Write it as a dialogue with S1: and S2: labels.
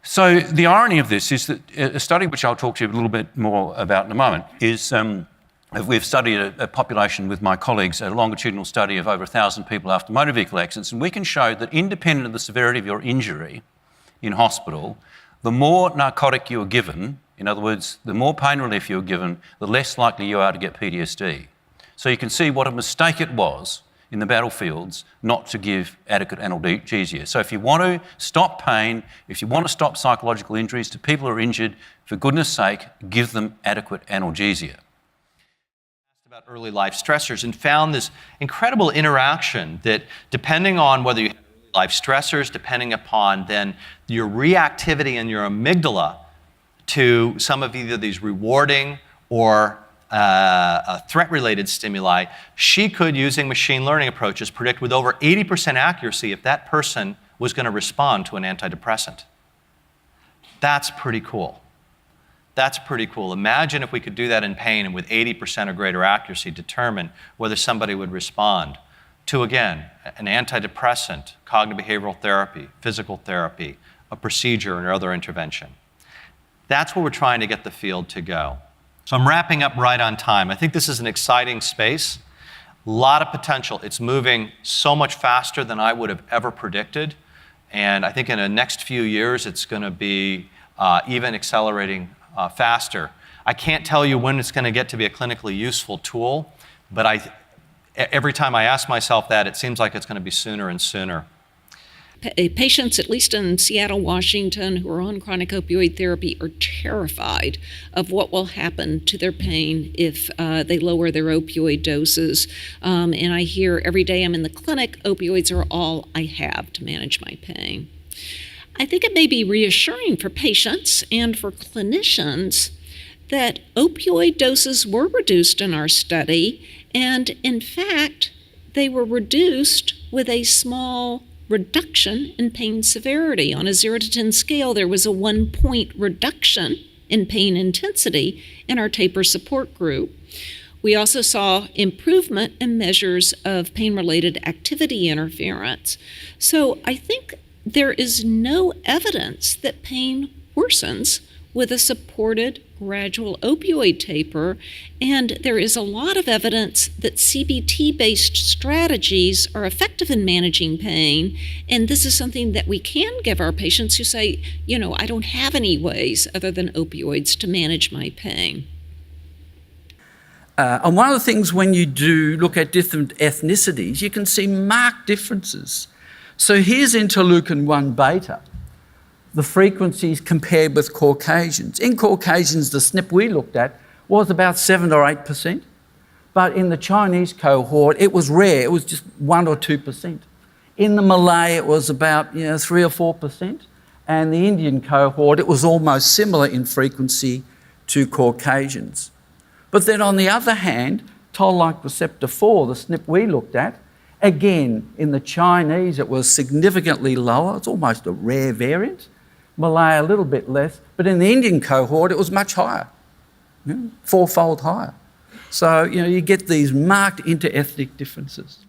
S1: So the irony of this is that a study which I'll talk to you a little bit more about in a moment is we've studied a population with my colleagues, a longitudinal study of over 1,000 people after motor vehicle accidents, and we can show that independent of the severity of your injury in hospital, the more narcotic you are given, in other words, the more pain relief you are given, the less likely you are to get PTSD. So you can see what a mistake it was in the battlefields not to give adequate analgesia. So if you want to stop pain, if you want to stop psychological injuries to people who are injured, for goodness sake, give them adequate analgesia.
S2: About early life stressors and found this incredible interaction that depending on whether you have life stressors, depending upon then your reactivity in your amygdala to some of either these rewarding or threat-related stimuli, she could, using machine learning approaches, predict with over 80% accuracy if that person was going to respond to an antidepressant. That's pretty cool. That's pretty cool. Imagine if we could do that in pain and with 80% or greater accuracy determine whether somebody would respond to, again, an antidepressant, cognitive behavioral therapy, physical therapy, a procedure, or other intervention. That's where we're trying to get the field to go. So I'm wrapping up right on time. I think this is an exciting space, a lot of potential. It's moving so much faster than I would have ever predicted. And I think in the next few years, it's going to be even accelerating faster. I can't tell you when it's going to get to be a clinically useful tool, but every time I ask myself that, it seems like it's going to be sooner and sooner.
S3: Patients, at least in Seattle, Washington, who are on chronic opioid therapy are terrified of what will happen to their pain if they lower their opioid doses. And I hear every day I'm in the clinic, opioids are all I have to manage my pain. I think it may be reassuring for patients and for clinicians that opioid doses were reduced in our study, and in fact, they were reduced with a small reduction in pain severity. On a 0 to 10 scale, there was a 1-point reduction in pain intensity in our taper support group. We also saw improvement in measures of pain-related activity interference. So I think there is no evidence that pain worsens with a supported gradual opioid taper, and there is a lot of evidence that CBT-based strategies are effective in managing pain, and this is something that we can give our patients who say, you know, I don't have any ways other than opioids to manage my pain.
S4: And one of the things when you do look at different ethnicities, you can see marked differences. So here's interleukin-1 beta, the frequencies compared with Caucasians. In Caucasians, the SNP we looked at was about 7 or 8%, but in the Chinese cohort, it was rare. It was just 1 or 2%. In the Malay, it was about 3 or 4%, and the Indian cohort, it was almost similar in frequency to Caucasians. But then on the other hand, toll-like receptor 4, the SNP we looked at, again, in the Chinese, it was significantly lower. It's almost a rare variant. Malay a little bit less, but in the Indian cohort, it was much higher, 4-fold higher. So, you get these marked inter-ethnic differences.